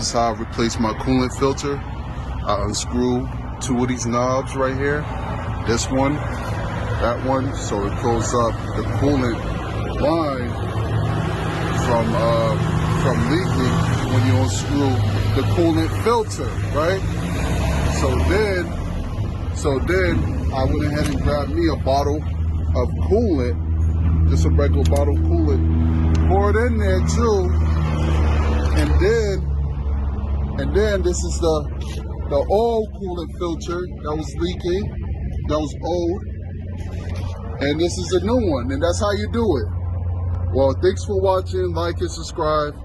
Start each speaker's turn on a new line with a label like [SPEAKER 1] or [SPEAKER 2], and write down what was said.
[SPEAKER 1] is how I replace my coolant filter. I unscrew two of these knobs right here. This one, that one, so it pulls up the coolant line from leaking when you unscrew the coolant filter, right? So then I went ahead and grabbed me a bottle of coolant, just a regular bottle of coolant, pour it in there too, and then this is the old coolant filter that was leaking, that was old, and this is a new one, and that's how you do it. Well, thanks for watching, like and subscribe.